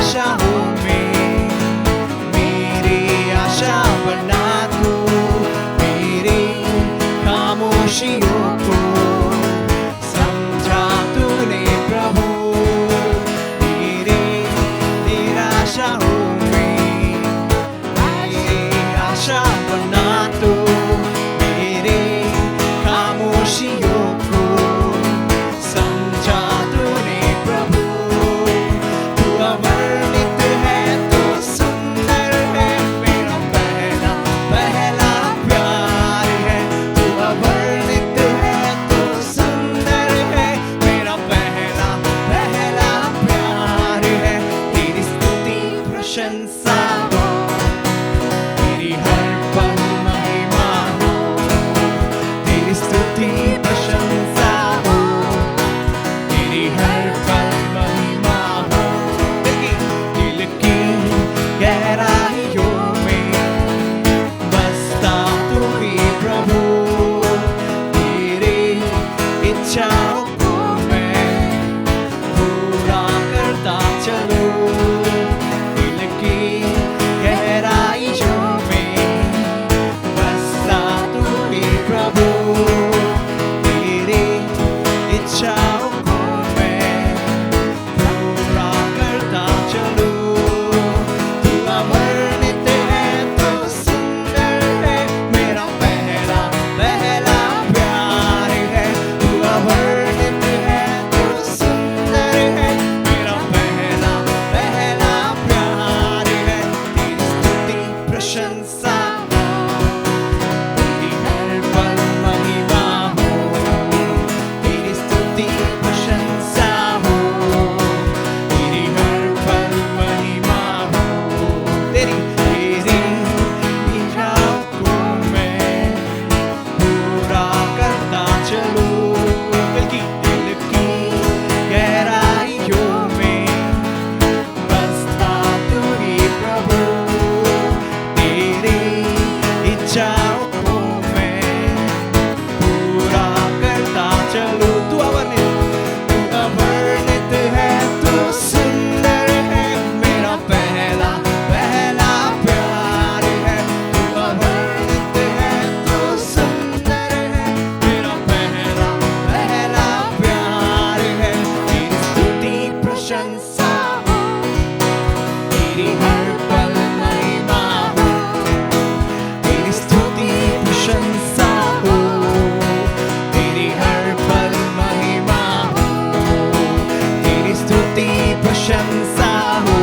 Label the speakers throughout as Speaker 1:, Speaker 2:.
Speaker 1: आशा हूँ मैं, मेरी आशा बना तू मेरी खामोशियों को। समझा तूने प्रभु मेरी निराशा हूँ मैं, मेरी आशा बना तू मेरी खामोशियों को। समझा तूने प्रभु तू अवर्णित है, तू सुंदर है, मेरा पहला पहला प्यार है। तू अवर्णित है, तू सुंदर है, मेरा पहला पहला प्यार है। तेरी स्तुति प्रशंसा हो, तेरी हर पल महिमा हो, तेरी स्तुति प्रशंसा हो, तेरी हर पल महिमा हो। दिल की गहराइयों में बसता तू ही प्रभु, तेरी इच्छाओं को मैं पूरा करता चलूं। दिल की गहराइयों में बसता तू ही प्रभु, तेरी इच्छाओं को मैं पूरा करता चलूं। तू अवर्णित है, तू सुंदर है, मेरा पहला पहला प्यार है। तू अवर्णित है, तू सुंदर है, मेरा पहला पहला प्यार है। तेरी स्तुति प्रशंसा हो, तेरी हर पल महिमा हो, तेरी स्तुति प्रशंसा हो, तेरी हर पल महिमा हो। तेरी इच्छाओं को मैं पूरा करता चलूं। दिल की गहराइयों में बसता तू ही प्रभु, तेरी इच्छाओं को मैं पूरा करता चलूं। तू अवर्णित है, तू सुंदर है, मेरा पहला पहला प्यार है। तू अवर्णित है, तू सुंदर है, मेरा पहला पहला प्यार है। तेरी स्तुति प्रशंसा हो, तेरी हर पल महिमा हो, तेरी स्तुति प्रशंसा हो, तेरी हर पल महिमा हो, तेरी स्तुति प्रशंसा हो,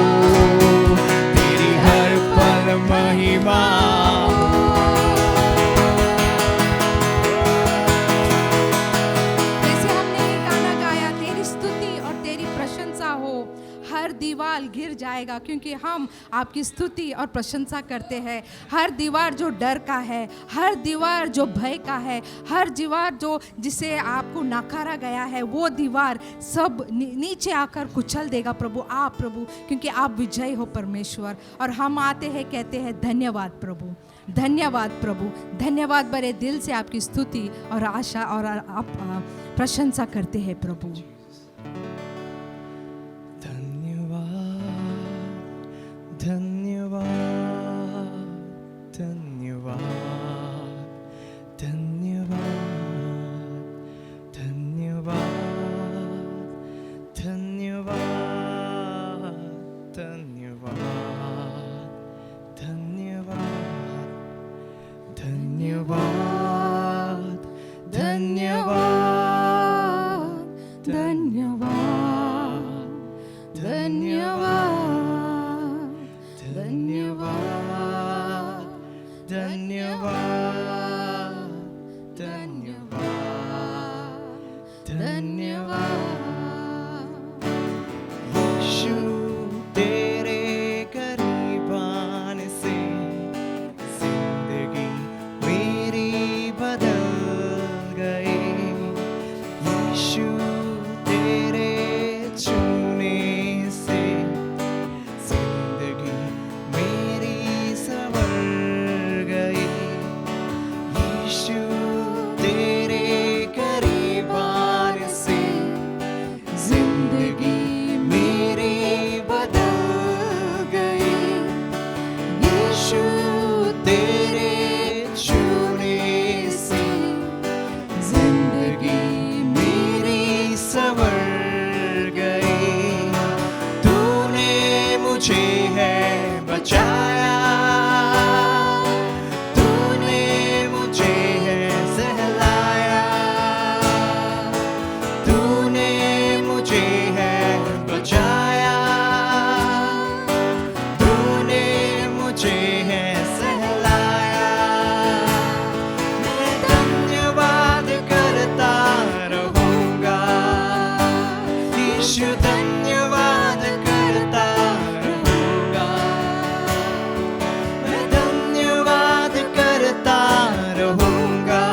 Speaker 1: तेरी हर पल महिमा हो।
Speaker 2: जैसे हमने ये गाना गाया, तेरी स्तुति और तेरी प्रशंसा हो, हर दीवार गिर जाएगा क्योंकि हम आपकी स्तुति और प्रशंसा करते हैं। हर दीवार जो डर का है, हर दीवार जो भय का है, हर दीवार जो जिसे आपको नकारा गया है, वो दीवार सब नीचे आकर कुचल देगा प्रभु, आप प्रभु, क्योंकि आप विजय हो परमेश्वर। और हम आते हैं, कहते हैं धन्यवाद प्रभु, धन्यवाद प्रभु, धन्यवाद। बड़े दिल से आपकी स्तुति और आशा और आप प्रशंसा करते हैं प्रभु।
Speaker 1: धन्यवाद, धन्यवाद, धन्यवाद, धन्यवाद, धन्यवाद, धन्यवाद, धन्यवाद, धन्यवाद, धन्यवाद, धन्यवाद, धन्यवाद, धन्यवाद, धन्यवाद, धन्यवाद, धन्यवाद। यीशु तेरे करीब आने से जिंदगी मेरी बदल गई। यीशु तेरे छूने से मुझे है बचाया, तूने मुझे है सहलाया, तूने मुझे है बचाया, तूने मुझे है सहलाया। मैं धन्यवाद करता रहूंगा, यीशु धन्यवाद करता रहूंगा, मैं धन्यवाद करता रहूंगा,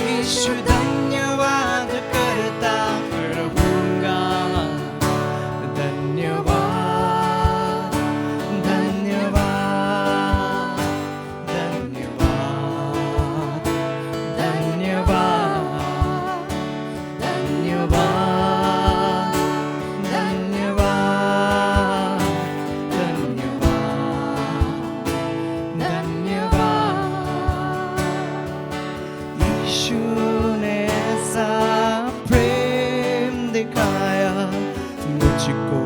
Speaker 1: यीशु धन्यवाद करता रहूंगा। धन्यवाद धन्यवाद धन्यवाद धन्यवाद धन्यवाद धन्यवाद धन्यवाद धन्यवाद। यीशु ने ऐसा प्रेम दिखाया, मुझको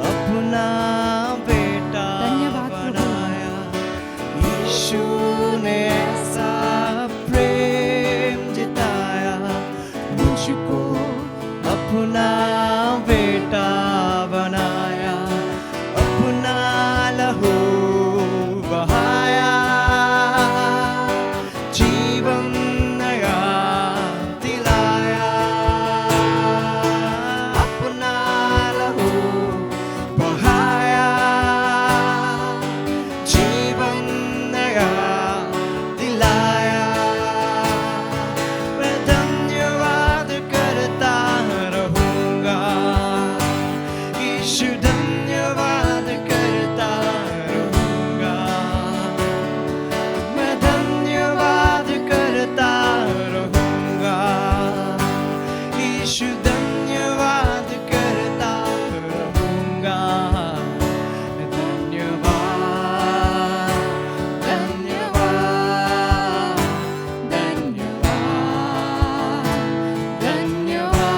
Speaker 1: अपना बेटा
Speaker 2: धन्यवाद प्रभु।
Speaker 1: बनाया। यीशु ने ऐसा प्रेम जिताया, मुझको अपना बेटा बनाया, अपना लहू बहाया, जीवन नया दिलाया, अपना लहू बहाया, जीवन नया दिलाया। मैं धन्यवाद करता रहूंगा, यीशु धन्यवाद करता रहूंगा, मैं धन्यवाद करता रहूंगा, यीशु धन्यवाद करता रहूंगा। धन्यवाद धन्यवाद धन्यवाद धन्यवाद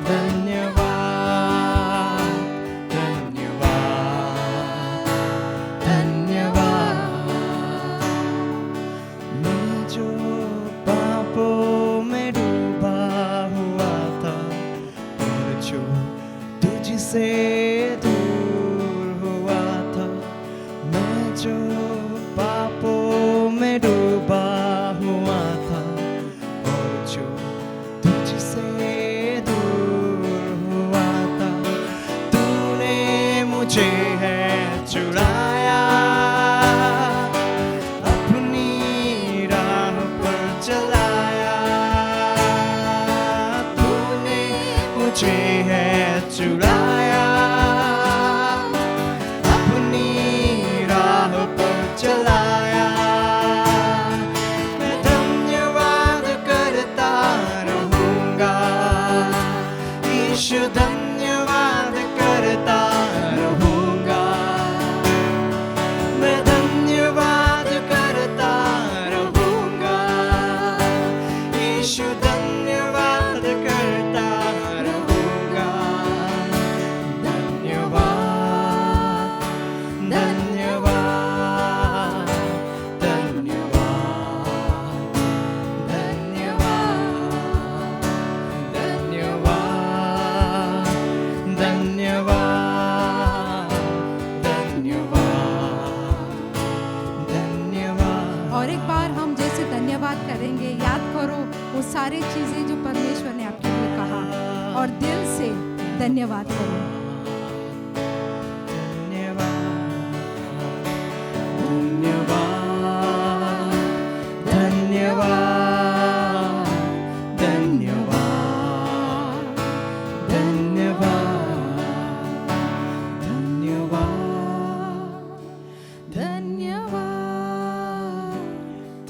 Speaker 1: धन्यवाद धन्यवाद धन्यवाद। मैं जो पापों में डूबा हुआ था, और जो तुझसे दूर हुआ था, मैं जो पापों में डूबा हुआ था, और जो तुझसे दूर हुआ था, तूने मुझे है चुराया, अपनी राह पर चलाया, तूने मुझे है चुराया, अपनी राह पर चलाया। मैं धन्यवाद करता रहूंगा, यीशु धन्यवाद करता रहूंगा, मैं धन्यवाद करता रहूंगा, यीशु धन्यवाद करता रहूंगा। धन्यवाद धन्यवाद धन्यवाद धन्यवाद धन्यवाद धन्यवाद धन्यवाद।
Speaker 2: और एक बार हम जैसे धन्यवाद करेंगे, याद करो वो सारी चीजें जो परमेश्वर ने आपके लिए कहा, और दिल से धन्यवाद करो।
Speaker 1: धन्यवाद धन्यवाद धन्यवाद धन्यवाद धन्यवाद
Speaker 2: धन्यवाद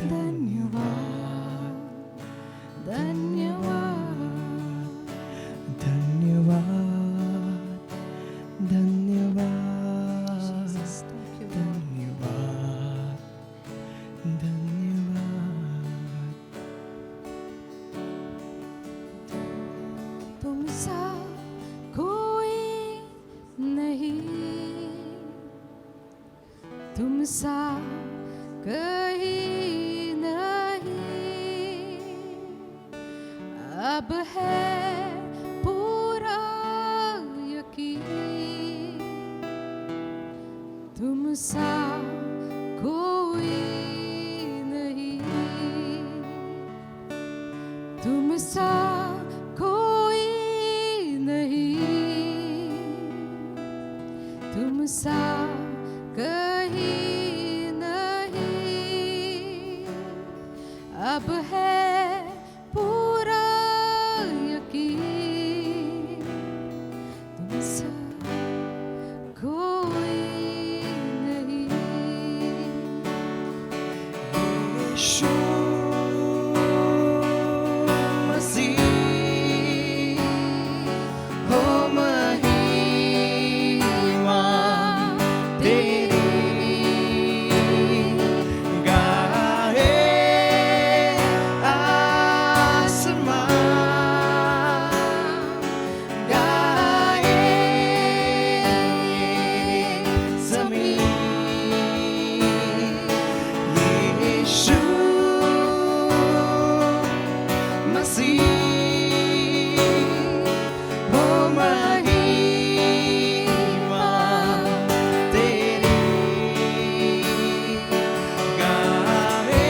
Speaker 2: धन्यवाद धन्यवाद
Speaker 1: धन्यवाद
Speaker 2: सा कहीं नहीं, अब है पूरा यकीन, तुम सा कोई नहीं, तुम सा कोई नहीं, तुम सा कहीं नहीं, अब है पूरा यकीन, तुम सा कोई नहीं।
Speaker 1: यीशु मसीह हो महिमा तेरी, गाए आसमान, गाए ज़मीन, यीशु मसीह हो महिमा तेरी, गाए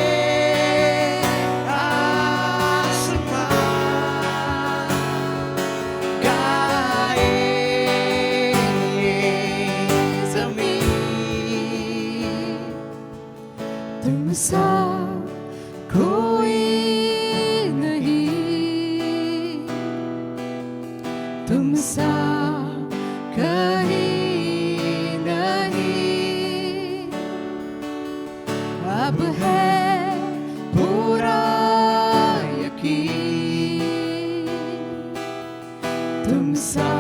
Speaker 1: आसमान, गाए ज़मीन, तुम सा कोई नहीं, तुम सा कहीं नहीं, अब है पूरा यकीन, तुम सा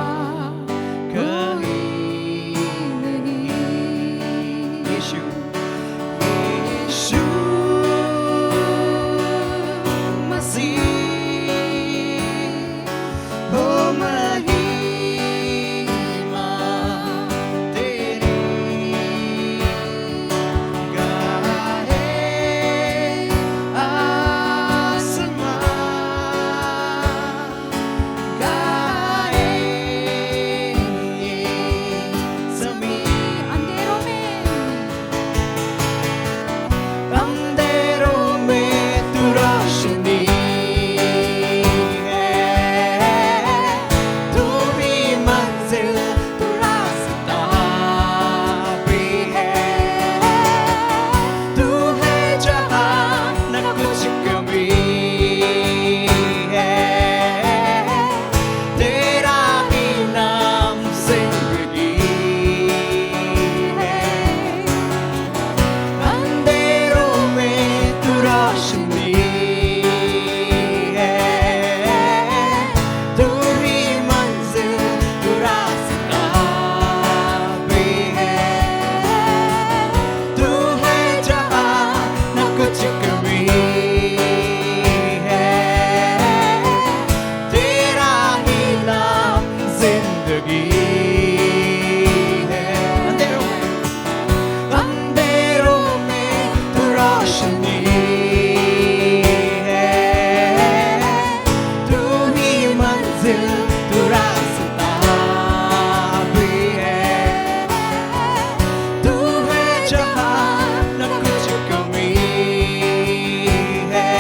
Speaker 1: कहीं नहीं। यीशु यीशु मसीह हो महिमा तेरी, गाए आसमान, गाए ज़मीन,
Speaker 2: अंधेरों
Speaker 1: में तू रोशनी है, तू भी मंजिल, तू रास्ता भी है, तू है जहाँ न कुछ कमी है, तेरा ही नाम जिंदगी है, अंधेरों में तू रोशनी है, तू ही मंजिल, तू रास्ता भी है, तू है जहाँ न कुछ कमी है, तेरा ही नाम जिंदगी है, अंधेरों में तू रोशनी है, तू ही मंजिल, तू रास्ता भी है, तू है जहाँ न कुछ कमी है,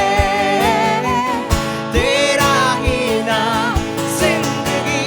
Speaker 1: तेरा ही नाम जिंदगी।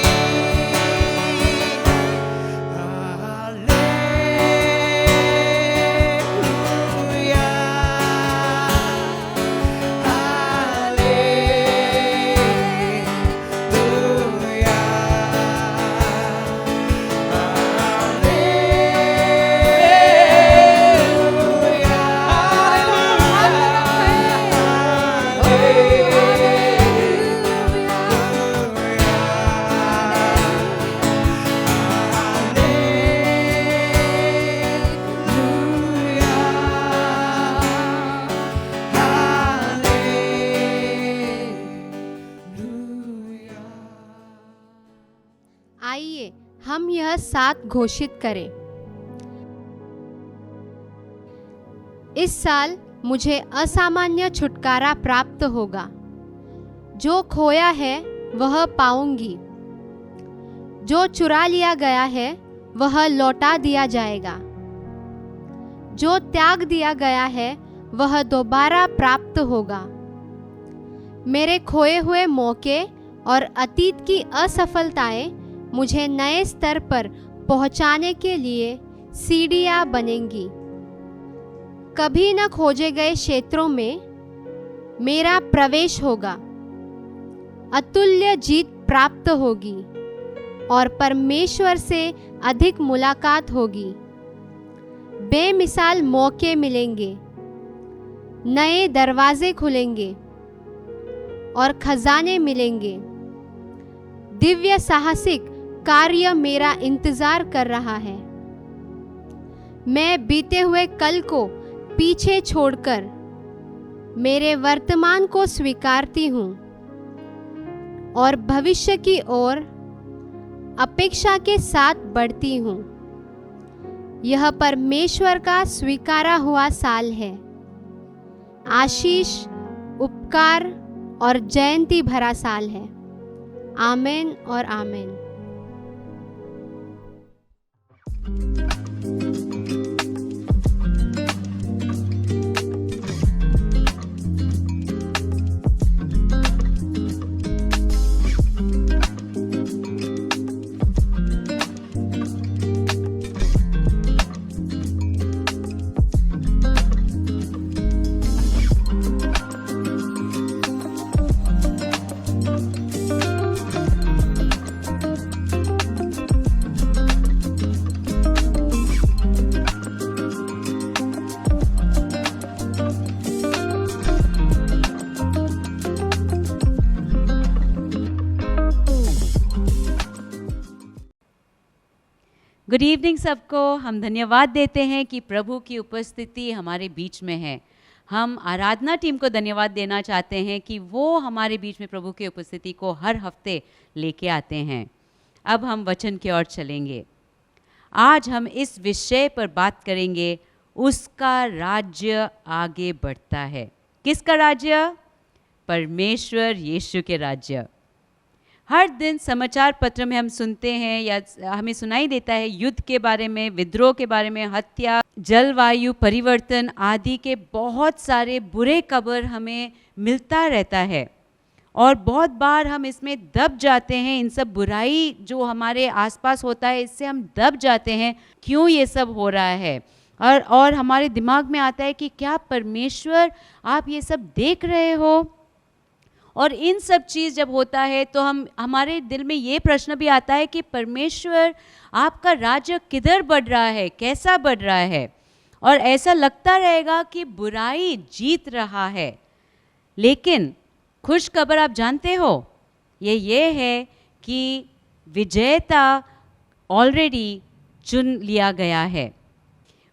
Speaker 3: आइए हम यह साथ घोषित करें। इस साल मुझे असामान्य छुटकारा प्राप्त होगा। जो खोया है वह पाऊंगी, जो चुरा लिया गया है वह लौटा दिया जाएगा, जो त्याग दिया गया है वह दोबारा प्राप्त होगा। मेरे खोए हुए मौके और अतीत की असफलताएं मुझे नए स्तर पर पहुंचाने के लिए सीढ़ियां बनेंगी। कभी न खोजे गए क्षेत्रों में मेरा प्रवेश होगा, अतुल्य जीत प्राप्त होगी और परमेश्वर से अधिक मुलाकात होगी। बेमिसाल मौके मिलेंगे, नए दरवाजे खुलेंगे और खजाने मिलेंगे। दिव्य साहसिक कार्य मेरा इंतजार कर रहा है। मैं बीते हुए कल को पीछे छोड़कर मेरे वर्तमान को स्वीकारती हूँ और भविष्य की ओर अपेक्षा के साथ बढ़ती हूँ। यह परमेश्वर का स्वीकारा हुआ साल है। आशीष, उपकार और जयंती भरा साल है। आमीन और आमीन।
Speaker 4: गुड इवनिंग सबको। हम धन्यवाद देते हैं कि प्रभु की उपस्थिति हमारे बीच में है। हम आराधना टीम को धन्यवाद देना चाहते हैं कि वो हमारे बीच में प्रभु की उपस्थिति को हर हफ्ते लेके आते हैं। अब हम वचन की ओर चलेंगे। आज हम इस विषय पर बात करेंगे, उसका राज्य आगे बढ़ता है। किसका राज्य? परमेश्वर यीशु के राज्य। हर दिन समाचार पत्र में हम सुनते हैं या हमें सुनाई देता है युद्ध के बारे में, विद्रोह के बारे में, हत्या, जलवायु परिवर्तन आदि के बहुत सारे बुरे खबर हमें मिलता रहता है और बहुत बार हम इसमें दब जाते हैं। इन सब बुराई जो हमारे आसपास होता है इससे हम दब जाते हैं, क्यों ये सब हो रहा है। और हमारे दिमाग में आता है कि क्या परमेश्वर आप ये सब देख रहे हो। और इन सब चीज़ जब होता है तो हमारे दिल में ये प्रश्न भी आता है कि परमेश्वर आपका राज्य किधर बढ़ रहा है, कैसा बढ़ रहा है। और ऐसा लगता रहेगा कि बुराई जीत रहा है। लेकिन खुश खबर आप जानते हो, ये है कि विजेता ऑलरेडी चुन लिया गया है।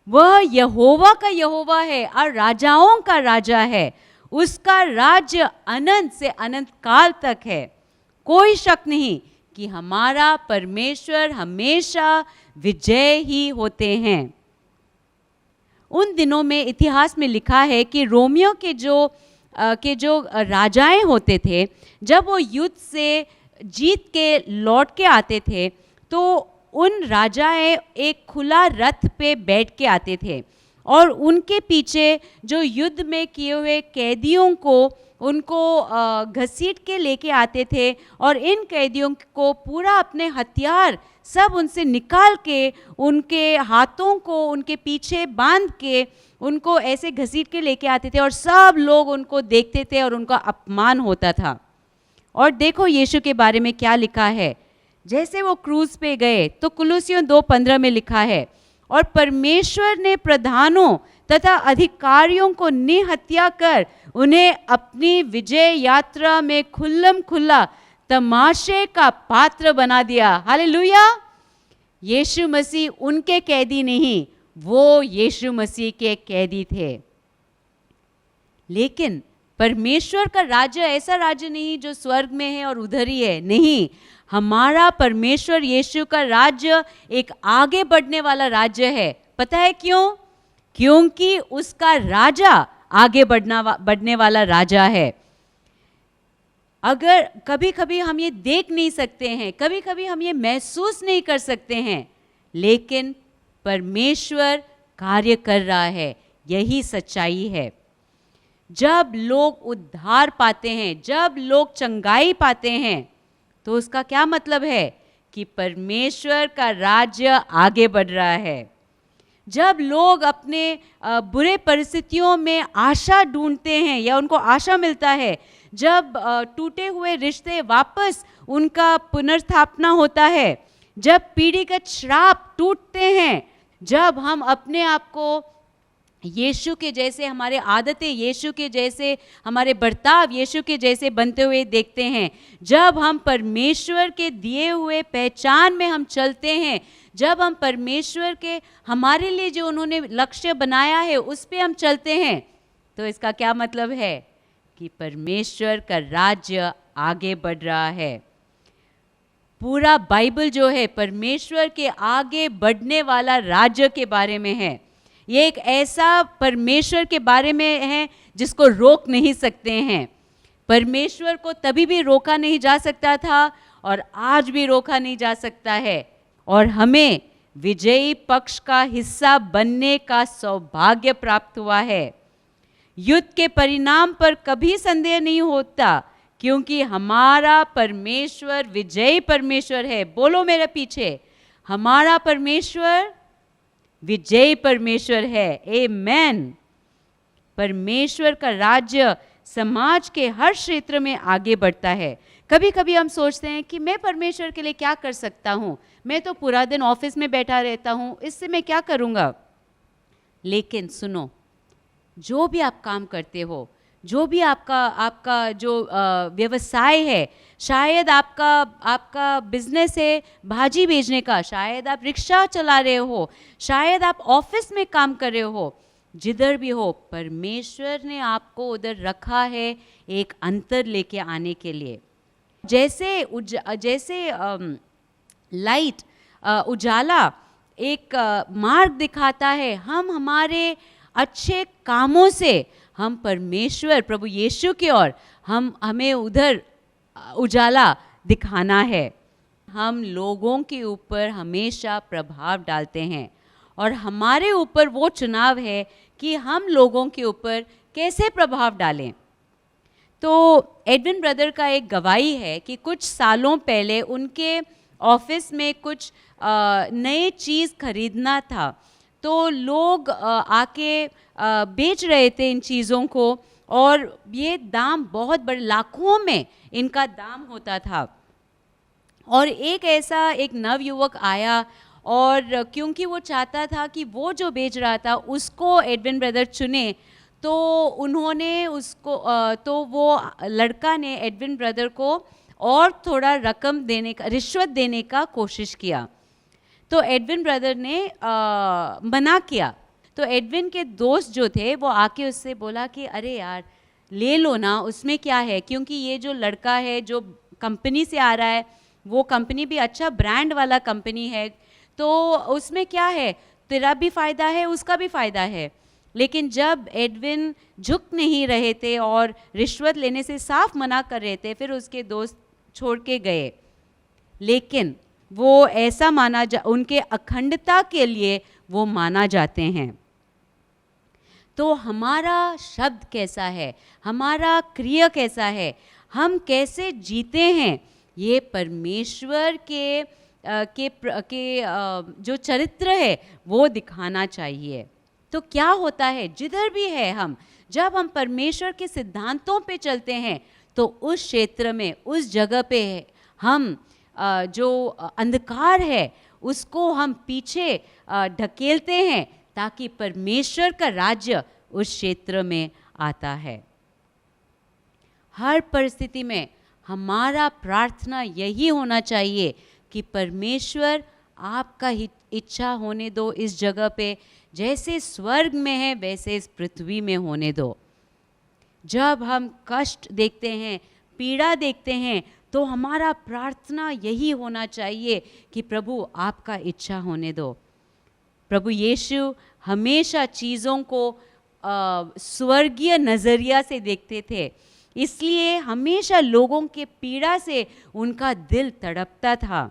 Speaker 4: वह यहोवा का यहोवा है और राजाओं का राजा है। उसका राज्य अनंत से अनंत काल तक है। कोई शक नहीं कि हमारा परमेश्वर हमेशा विजय ही होते हैं। उन दिनों में इतिहास में लिखा है कि रोमियो के जो राजाएं होते थे, जब वो युद्ध से जीत के लौट के आते थे तो उन राजाएं एक खुला रथ पे बैठ के आते थे और उनके पीछे जो युद्ध में किए हुए कैदियों को उनको घसीट के लेके आते थे और इन कैदियों को पूरा अपने हथियार सब उनसे निकाल के उनके हाथों को उनके पीछे बांध के उनको ऐसे घसीट के लेके आते थे और सब लोग उनको देखते थे और उनका अपमान होता था। और देखो यीशु के बारे में क्या लिखा है। जैसे वो क्रूज पे गए तो कुलुसियों 2:15 में लिखा है, और परमेश्वर ने प्रधानों तथा अधिकारियों को निहत्या कर उन्हें अपनी विजय यात्रा में खुल्लम खुल्ला तमाशे का पात्र बना दिया। हालेलुया। यीशु मसीह उनके कैदी नहीं, वो यीशु मसीह के कैदी थे। लेकिन परमेश्वर का राज्य ऐसा राज्य नहीं जो स्वर्ग में है और उधर ही है। नहीं, हमारा परमेश्वर यीशु का राज्य एक आगे बढ़ने वाला राज्य है। पता है क्यों? क्योंकि उसका राजा आगे बढ़ने वाला राजा है। अगर कभी कभी हम ये देख नहीं सकते हैं, कभी कभी हम ये महसूस नहीं कर सकते हैं, लेकिन परमेश्वर कार्य कर रहा है, यही सच्चाई है। जब लोग उद्धार पाते हैं, जब लोग चंगाई पाते हैं, तो उसका क्या मतलब है कि परमेश्वर का राज्य आगे बढ़ रहा है। जब लोग अपने बुरे परिस्थितियों में आशा ढूंढते हैं या उनको आशा मिलता है, जब टूटे हुए रिश्ते वापस उनका पुनर्स्थापना होता है, जब पीढ़ीगत श्राप टूटते हैं, जब हम अपने आप को यीशु के जैसे, हमारे आदतें यीशु के जैसे, हमारे बर्ताव यीशु के जैसे बनते हुए देखते हैं, जब हम परमेश्वर के दिए हुए पहचान में हम चलते हैं, जब हम परमेश्वर के हमारे लिए जो उन्होंने लक्ष्य बनाया है उस पे हम चलते हैं, तो इसका क्या मतलब है कि परमेश्वर का राज्य आगे बढ़ रहा है। पूरा बाइबल जो है परमेश्वर के आगे बढ़ने वाला राज्य के बारे में है। ये एक ऐसा परमेश्वर के बारे में है जिसको रोक नहीं सकते हैं। परमेश्वर को तभी भी रोका नहीं जा सकता था और आज भी रोका नहीं जा सकता है, और हमें विजयी पक्ष का हिस्सा बनने का सौभाग्य प्राप्त हुआ है। युद्ध के परिणाम पर कभी संदेह नहीं होता, क्योंकि हमारा परमेश्वर विजयी परमेश्वर है। बोलो मेरे पीछे, हमारा परमेश्वर विजयी परमेश्वर है। आमेन। परमेश्वर का राज्य समाज के हर क्षेत्र में आगे बढ़ता है। कभी कभी हम सोचते हैं कि मैं परमेश्वर के लिए क्या कर सकता हूँ, मैं तो पूरा दिन ऑफिस में बैठा रहता हूँ, इससे मैं क्या करूँगा। लेकिन सुनो, जो भी आप काम करते हो, जो भी आपका जो व्यवसाय है, शायद आपका बिजनेस है भाजी बेचने का, शायद आप रिक्शा चला रहे हो, शायद आप ऑफिस में काम कर रहे हो, जिधर भी हो परमेश्वर ने आपको उधर रखा है एक अंतर लेके आने के लिए। जैसे लाइट उजाला एक मार्ग दिखाता है, हम हमारे अच्छे कामों से हम परमेश्वर प्रभु यीशु की ओर हमें उधर उजाला दिखाना है। हम लोगों के ऊपर हमेशा प्रभाव डालते हैं और हमारे ऊपर वो चुनाव है कि हम लोगों के ऊपर कैसे प्रभाव डालें। तो एडविन ब्रदर का एक गवाही है कि कुछ सालों पहले उनके ऑफिस में कुछ नए चीज़ खरीदना था, तो लोग आके बेच रहे थे इन चीज़ों को, और ये दाम बहुत बड़े, लाखों में इनका दाम होता था। और एक नवयुवक आया, और क्योंकि वो चाहता था कि वो जो बेच रहा था उसको एडविन ब्रदर चुने, तो उन्होंने उसको तो वो लड़का ने एडविन ब्रदर को और थोड़ा रकम देने का, रिश्वत देने का कोशिश किया। तो एडविन ब्रदर ने मना किया। तो एडविन के दोस्त जो थे वो आके उससे बोला कि अरे यार ले लो ना, उसमें क्या है, क्योंकि ये जो लड़का है जो कंपनी से आ रहा है वो कंपनी भी अच्छा ब्रांड वाला कंपनी है, तो उसमें क्या है, तेरा भी फ़ायदा है उसका भी फ़ायदा है। लेकिन जब एडविन झुक नहीं रहे थे और रिश्वत लेने से साफ मना कर रहे थे, फिर उसके दोस्त छोड़ के गए। लेकिन वो ऐसा उनके अखंडता के लिए वो माना जाते हैं। तो हमारा शब्द कैसा है, हमारा क्रिया कैसा है, हम कैसे जीते हैं, ये परमेश्वर के जो चरित्र है वो दिखाना चाहिए। तो क्या होता है, जिधर भी है हम, जब हम परमेश्वर के सिद्धांतों पे चलते हैं, तो उस क्षेत्र में, उस जगह पे हम जो अंधकार है उसको हम पीछे ढकेलते हैं, ताकि परमेश्वर का राज्य उस क्षेत्र में आता है। हर परिस्थिति में हमारा प्रार्थना यही होना चाहिए कि परमेश्वर आपका इच्छा होने दो इस जगह पे, जैसे स्वर्ग में है वैसे इस पृथ्वी में होने दो। जब हम कष्ट देखते हैं, पीड़ा देखते हैं, तो हमारा प्रार्थना यही होना चाहिए कि प्रभु आपका इच्छा होने दो। प्रभु यीशु हमेशा चीज़ों को स्वर्गीय नज़रिया से देखते थे, इसलिए हमेशा लोगों के पीड़ा से उनका दिल तड़पता था।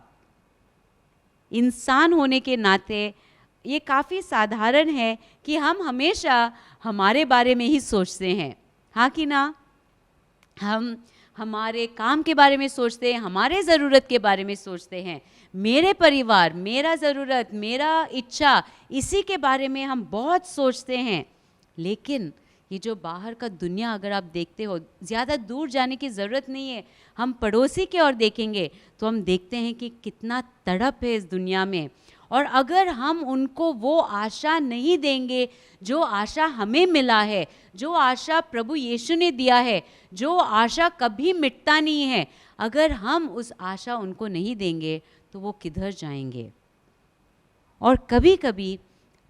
Speaker 4: इंसान होने के नाते ये काफ़ी साधारण है कि हम हमेशा हमारे बारे में ही सोचते हैं, हाँ कि ना? हम हमारे काम के बारे में सोचते हैं, हमारे ज़रूरत के बारे में सोचते हैं, मेरे परिवार, मेरा ज़रूरत, मेरा इच्छा, इसी के बारे में हम बहुत सोचते हैं। लेकिन ये जो बाहर का दुनिया अगर आप देखते हो, ज़्यादा दूर जाने की ज़रूरत नहीं है, हम पड़ोसी की ओर देखेंगे तो हम देखते हैं कि कितना तड़प है इस दुनिया में। और अगर हम उनको वो आशा नहीं देंगे जो आशा हमें मिला है, जो आशा प्रभु यीशु ने दिया है, जो आशा कभी मिटता नहीं है, अगर हम उस आशा उनको नहीं देंगे तो वो किधर जाएंगे। और कभी कभी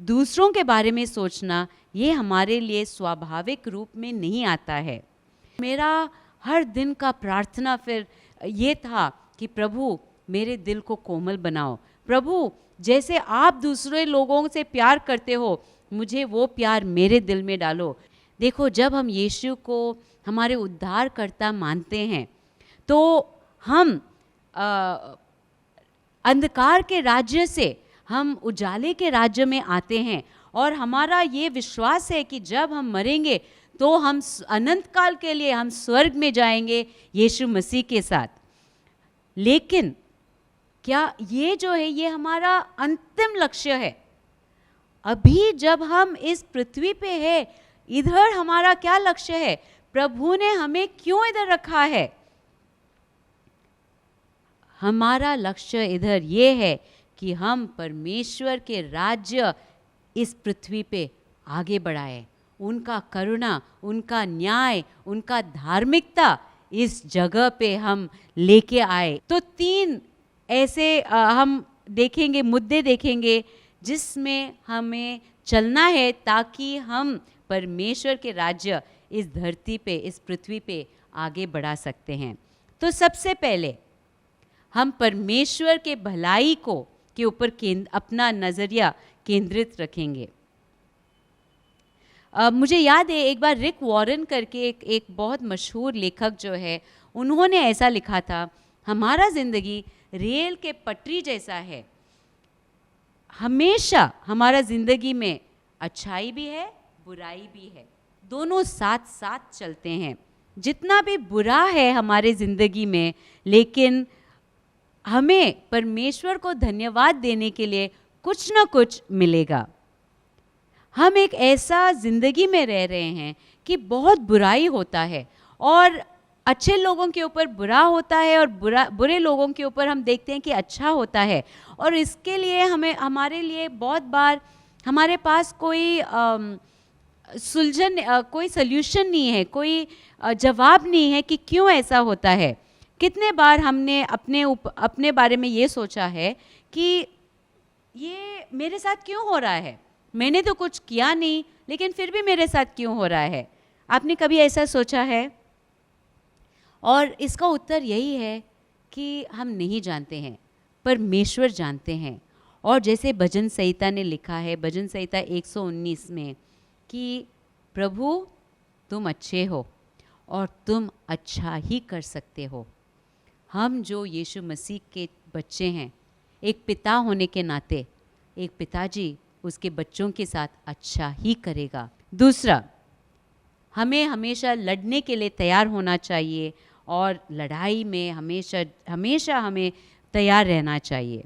Speaker 4: दूसरों के बारे में सोचना ये हमारे लिए स्वाभाविक रूप में नहीं आता है। मेरा हर दिन का प्रार्थना फिर ये था कि प्रभु मेरे दिल को कोमल बनाओ, प्रभु जैसे आप दूसरे लोगों से प्यार करते हो, मुझे वो प्यार मेरे दिल में डालो। देखो, जब हम यीशु को हमारे उद्धारकर्ता मानते हैं तो हम अंधकार के राज्य से हम उजाले के राज्य में आते हैं, और हमारा ये विश्वास है कि जब हम मरेंगे तो हम अनंत काल के लिए हम स्वर्ग में जाएंगे यीशु मसीह के साथ। लेकिन क्या ये जो है ये हमारा अंतिम लक्ष्य है? अभी जब हम इस पृथ्वी पे है, इधर हमारा क्या लक्ष्य है? प्रभु ने हमें क्यों इधर रखा है? हमारा लक्ष्य इधर ये है कि हम परमेश्वर के राज्य इस पृथ्वी पे आगे बढ़ाएं, उनका करुणा, उनका न्याय, उनका धार्मिकता इस जगह पे हम लेके आए। तो 3 ऐसे हम देखेंगे, मुद्दे देखेंगे जिसमें हमें चलना है ताकि हम परमेश्वर के राज्य इस धरती पे, इस पृथ्वी पे आगे बढ़ा सकते हैं। तो सबसे पहले हम परमेश्वर के भलाई को के ऊपर अपना नज़रिया केंद्रित रखेंगे। मुझे याद है एक बार रिक वॉरेन करके एक बहुत मशहूर लेखक जो है, उन्होंने ऐसा लिखा था, हमारा ज़िंदगी रेल के पटरी जैसा है। हमेशा हमारा ज़िंदगी में अच्छाई भी है, बुराई भी है, दोनों साथ साथ चलते हैं। जितना भी बुरा है हमारे ज़िंदगी में, लेकिन हमें परमेश्वर को धन्यवाद देने के लिए कुछ ना कुछ मिलेगा। हम एक ऐसा ज़िंदगी में रह रहे हैं कि बहुत बुराई होता है, और अच्छे लोगों के ऊपर बुरा होता है, और बुरे लोगों के ऊपर हम देखते हैं कि अच्छा होता है। और इसके लिए हमारे लिए बहुत बार हमारे पास कोई कोई सल्यूशन नहीं है, कोई जवाब नहीं है कि क्यों ऐसा होता है। कितने बार हमने अपने बारे में ये सोचा है कि ये मेरे साथ क्यों हो रहा है, मैंने तो कुछ किया नहीं, लेकिन फिर भी मेरे साथ क्यों हो रहा है? आपने कभी ऐसा सोचा है? और इसका उत्तर यही है कि हम नहीं जानते हैं, परमेश्वर जानते हैं। और जैसे भजन संहिता ने लिखा है, भजन संहिता 119 में, कि प्रभु तुम अच्छे हो और तुम अच्छा ही कर सकते हो। हम जो यीशु मसीह के बच्चे हैं, एक पिता होने के नाते एक पिताजी उसके बच्चों के साथ अच्छा ही करेगा। दूसरा, हमें हमेशा लड़ने के लिए तैयार होना चाहिए, और लड़ाई में हमेशा हमें तैयार रहना चाहिए।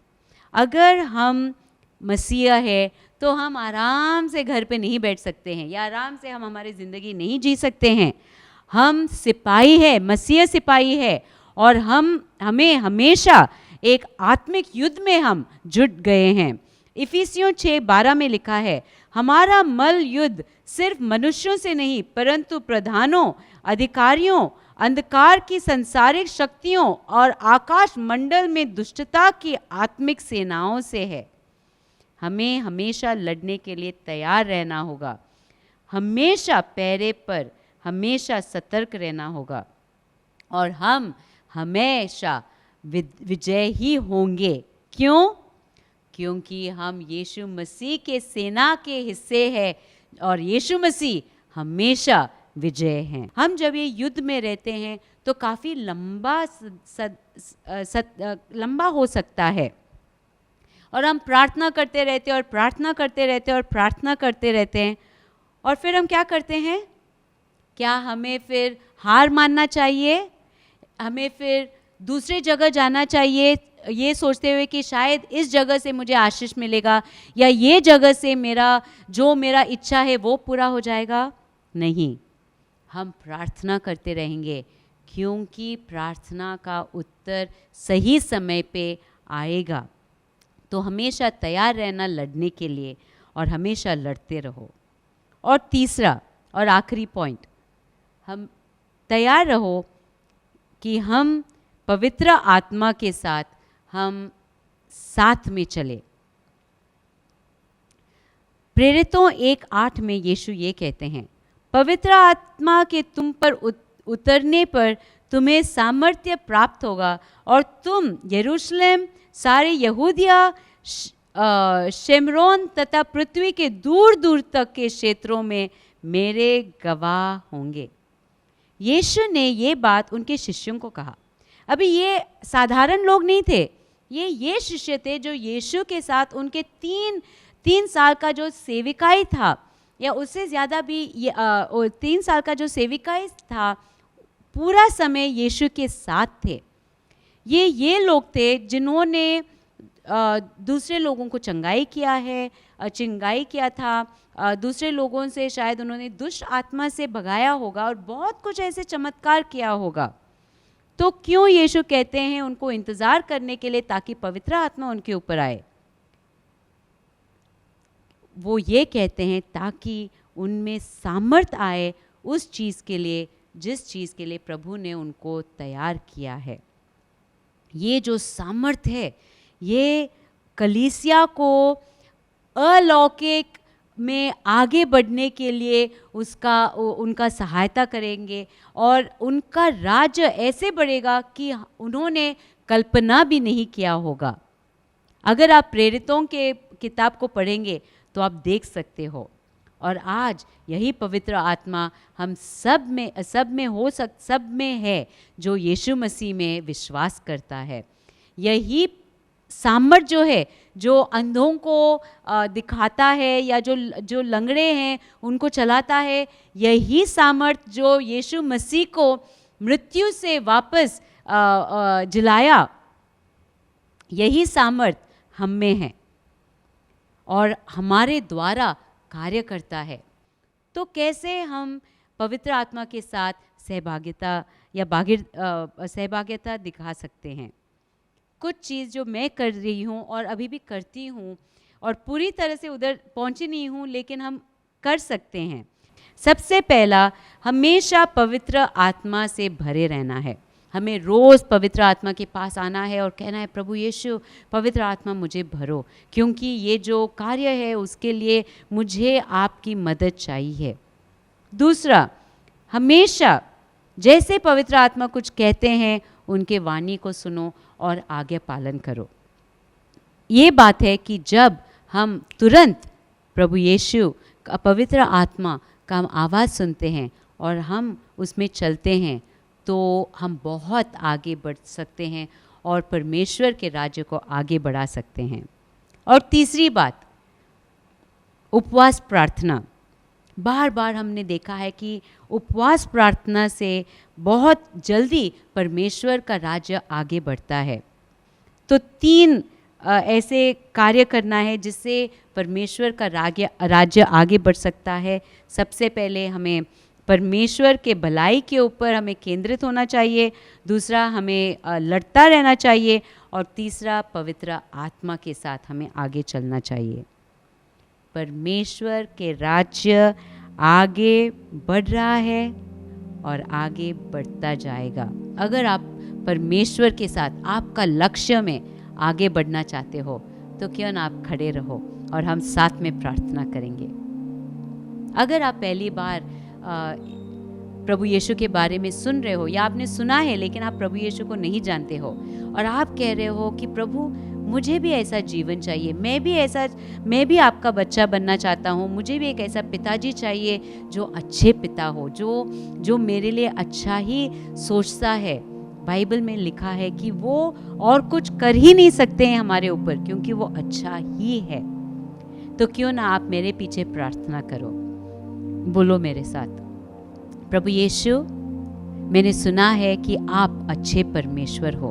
Speaker 4: अगर हम मसीहा है तो हम आराम से घर पे नहीं बैठ सकते हैं, या आराम से हम हमारी ज़िंदगी नहीं जी सकते हैं। हम सिपाही है, मसीहा सिपाही है, और हमें हमेशा एक आत्मिक युद्ध में हम जुट गए हैं। इफिसियों 6:12 में लिखा है, हमारा मल युद्ध सिर्फ मनुष्यों से नहीं, परंतु प्रधानों, अधिकारियों, अंधकार की संसारिक शक्तियों और आकाश मंडल में दुष्टता की आत्मिक सेनाओं से है। हमें हमेशा लड़ने के लिए तैयार रहना होगा, हमेशा पैरे पर, हमेशा सतर्क रहना होगा, और हम हमेशा विजय ही होंगे। क्यों? क्योंकि हम यीशु मसीह के सेना के हिस्से हैं और यीशु मसीह हमेशा विजय हैं। हम जब ये युद्ध में रहते हैं तो काफ़ी लंबा हो सकता है और हम प्रार्थना करते रहते हैं और प्रार्थना करते रहते हैं और प्रार्थना करते रहते हैं, और फिर हम क्या करते हैं? क्या हमें फिर हार मानना चाहिए? हमें फिर दूसरे जगह जाना चाहिए ये सोचते हुए कि शायद इस जगह से मुझे आशीष मिलेगा या ये जगह से मेरा इच्छा है वो पूरा हो जाएगा? नहीं, हम प्रार्थना करते रहेंगे क्योंकि प्रार्थना का उत्तर सही समय पे आएगा। तो हमेशा तैयार रहना लड़ने के लिए और हमेशा लड़ते रहो। और तीसरा और आखिरी पॉइंट, हम तैयार रहो कि हम पवित्र आत्मा के साथ हम साथ में चले। प्रेरितों 1:8 में यीशु ये कहते हैं, पवित्र आत्मा के तुम पर उतरने पर तुम्हें सामर्थ्य प्राप्त होगा और तुम यरूशलेम, सारे यहूदिया, शिमरोन तथा पृथ्वी के दूर दूर तक के क्षेत्रों में मेरे गवाह होंगे। यीशु ने ये बात उनके शिष्यों को कहा। अभी ये साधारण लोग नहीं थे, ये शिष्य थे जो यीशु के साथ उनके तीन साल का जो सेविकाई था, या उससे ज़्यादा भी 3 साल का जो सेविकाई था, पूरा समय यीशु के साथ थे। ये लोग थे जिन्होंने दूसरे लोगों को चंगाई किया था, दूसरे लोगों से शायद उन्होंने दुष्ट आत्मा से भगाया होगा और बहुत कुछ ऐसे चमत्कार किया होगा। तो क्यों यीशु कहते हैं उनको इंतज़ार करने के लिए ताकि पवित्र आत्मा उनके ऊपर आए? वो ये कहते हैं ताकि उनमें सामर्थ आए उस चीज़ के लिए जिस चीज़ के लिए प्रभु ने उनको तैयार किया है। ये जो सामर्थ है ये कलीसिया को अलौकिक में आगे बढ़ने के लिए उनका सहायता करेंगे और उनका राज्य ऐसे बढ़ेगा कि उन्होंने कल्पना भी नहीं किया होगा। अगर आप प्रेरितों के किताब को पढ़ेंगे तो आप देख सकते हो। और आज यही पवित्र आत्मा हम सब में है जो यीशु मसीह में विश्वास करता है। यही सामर्थ जो है, जो अंधों को दिखाता है या जो लंगड़े हैं उनको चलाता है, यही सामर्थ जो यीशु मसीह को मृत्यु से वापस जिलाया, यही सामर्थ हम में है और हमारे द्वारा कार्य करता है। तो कैसे हम पवित्र आत्मा के साथ सहभागिता दिखा सकते हैं? कुछ चीज़ जो मैं कर रही हूँ और अभी भी करती हूँ और पूरी तरह से उधर पहुँची नहीं हूँ, लेकिन हम कर सकते हैं। सबसे पहला, हमेशा पवित्र आत्मा से भरे रहना है। हमें रोज़ पवित्र आत्मा के पास आना है और कहना है, प्रभु यीशु पवित्र आत्मा मुझे भरो, क्योंकि ये जो कार्य है उसके लिए मुझे आपकी मदद चाहिए। दूसरा, हमेशा जैसे पवित्र आत्मा कुछ कहते हैं उनके वाणी को सुनो और आगे पालन करो। ये बात है कि जब हम तुरंत प्रभु यीशु पवित्र आत्मा का आवाज़ सुनते हैं और हम उसमें चलते हैं तो हम बहुत आगे बढ़ सकते हैं और परमेश्वर के राज्य को आगे बढ़ा सकते हैं। और तीसरी बात, उपवास प्रार्थना। बार बार हमने देखा है कि उपवास प्रार्थना से बहुत जल्दी परमेश्वर का राज्य आगे बढ़ता है। तो 3 ऐसे कार्य करना है जिससे परमेश्वर का राज्य आगे बढ़ सकता है। सबसे पहले हमें परमेश्वर के भलाई के ऊपर हमें केंद्रित होना चाहिए, दूसरा हमें लड़ता रहना चाहिए और तीसरा पवित्र आत्मा के साथ हमें आगे चलना चाहिए। परमेश्वर के राज्य आगे बढ़ रहा है और आगे बढ़ता जाएगा। अगर आप परमेश्वर के साथ आपका लक्ष्य में आगे बढ़ना चाहते हो तो क्यों ना आप खड़े रहो और हम साथ में प्रार्थना करेंगे। अगर आप पहली बार प्रभु यीशु के बारे में सुन रहे हो या आपने सुना है लेकिन आप प्रभु यीशु को नहीं जानते हो और आप कह रहे हो कि प्रभु मुझे भी ऐसा जीवन चाहिए, मैं भी आपका बच्चा बनना चाहता हूँ, मुझे भी एक ऐसा पिताजी चाहिए जो अच्छे पिता हो, जो मेरे लिए अच्छा ही सोचता है। बाइबल में लिखा है कि वो और कुछ कर ही नहीं सकते हैं हमारे ऊपर क्योंकि वो अच्छा ही है। तो क्यों ना आप मेरे पीछे प्रार्थना करो, बोलो मेरे साथ, प्रभु यीशु मैंने सुना है कि आप अच्छे परमेश्वर हो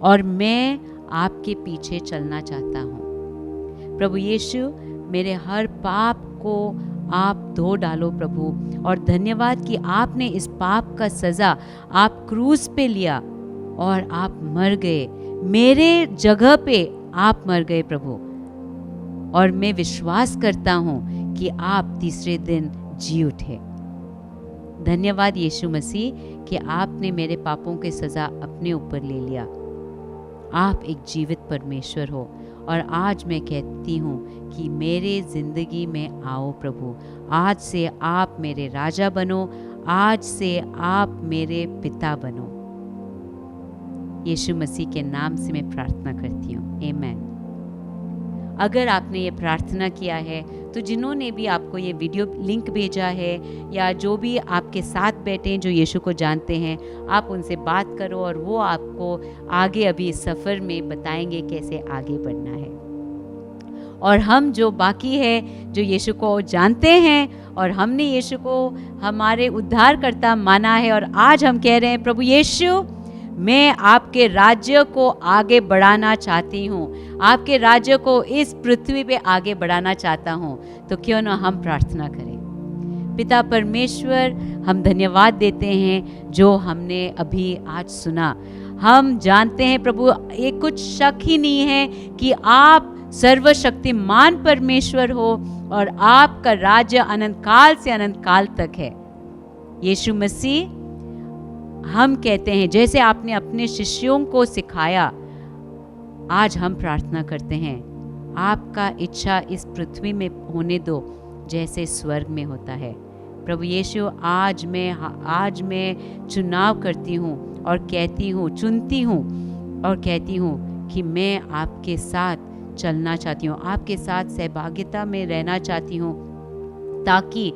Speaker 4: और मैं आपके पीछे चलना चाहता हूँ। प्रभु यीशु मेरे हर पाप को आप धो डालो प्रभु, और धन्यवाद कि आपने इस पाप का सज़ा आप क्रूस पे लिया और आप मर गए, मेरे जगह पे आप मर गए प्रभु। और मैं विश्वास करता हूँ कि आप तीसरे दिन जी उठे। धन्यवाद यीशु मसीह कि आपने मेरे पापों के सज़ा अपने ऊपर ले लिया। आप एक जीवित परमेश्वर हो और आज मैं कहती हूँ कि मेरे ज़िंदगी में आओ प्रभु। आज से आप मेरे राजा बनो, आज से आप मेरे पिता बनो। यीशु मसीह के नाम से मैं प्रार्थना करती हूँ, आमीन। अगर आपने ये प्रार्थना किया है तो जिन्होंने भी आपको ये वीडियो लिंक भेजा है या जो भी आपके साथ बैठे हैं जो यीशु को जानते हैं, आप उनसे बात करो और वो आपको आगे अभी इस सफ़र में बताएंगे कैसे आगे बढ़ना है। और हम जो बाकी है जो यीशु को जानते हैं और हमने यीशु को हमारे उद्धारकर्ता माना है और आज हम कह रहे हैं प्रभु यीशु मैं आपके राज्य को आगे बढ़ाना चाहती हूँ, आपके राज्य को इस पृथ्वी पे आगे बढ़ाना चाहता हूँ। तो क्यों ना हम प्रार्थना करें। पिता परमेश्वर, हम धन्यवाद देते हैं जो हमने अभी आज सुना। हम जानते हैं प्रभु, ये कुछ शक ही नहीं है कि आप सर्वशक्तिमान परमेश्वर हो और आपका राज्य अनंत काल से अनंत काल तक है। यीशु मसीह, हम कहते हैं जैसे आपने अपने शिष्यों को सिखाया, आज हम प्रार्थना करते हैं आपका इच्छा इस पृथ्वी में होने दो जैसे स्वर्ग में होता है। प्रभु यीशु, आज मैं चुनाव करती हूँ और कहती हूँ, चुनती हूँ और कहती हूँ कि मैं आपके साथ चलना चाहती हूँ, आपके साथ सहभागिता में रहना चाहती हूँ, ताकि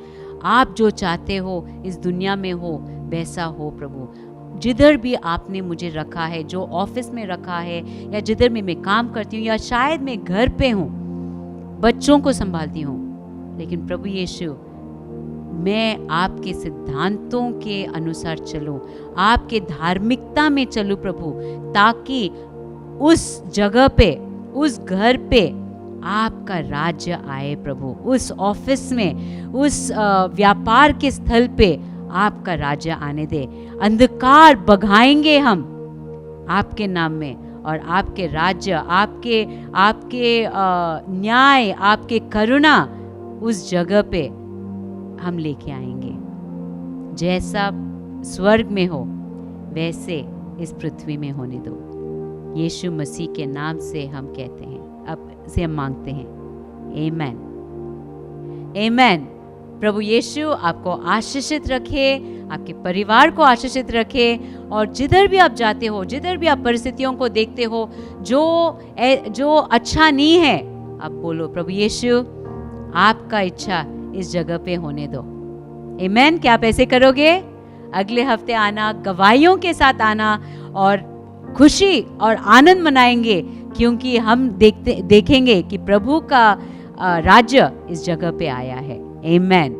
Speaker 4: आप जो चाहते हो इस दुनिया में हो वैसा हो प्रभु। जिधर भी आपने मुझे रखा है, जो ऑफिस में रखा है या जिधर में मैं काम करती हूँ या शायद मैं घर पे हूँ, बच्चों को संभालती हूँ, लेकिन प्रभु यीशु मैं आपके सिद्धांतों के अनुसार चलूं, आपके धार्मिकता में चलूं प्रभु, ताकि उस जगह पे, उस घर पे आपका राज्य आए प्रभु। उस ऑफिस में, उस व्यापार के स्थल पे आपका राज्य आने दे। अंधकार भगाएंगे हम आपके नाम में और आपके राज्य, आपके न्याय, आपके करुणा उस जगह पे हम लेके आएंगे। जैसा स्वर्ग में हो वैसे इस पृथ्वी में होने दो। यीशु मसीह के नाम से हम कहते हैं, अब से हम मांगते हैं, आमीन, आमीन। प्रभु यीशु आपको आशीषित रखे, आपके परिवार को आशीषित रखे, और जिधर भी आप जाते हो, जिधर भी आप परिस्थितियों को देखते हो जो अच्छा नहीं है, आप बोलो प्रभु यीशु आपका इच्छा इस जगह पे होने दो। आमीन। क्या आप ऐसे करोगे? अगले हफ्ते आना, गवाहियों के साथ आना और खुशी और आनंद मनाएंगे, क्योंकि हम देखेंगे कि प्रभु का राज्य इस जगह पे आया है। आमीन।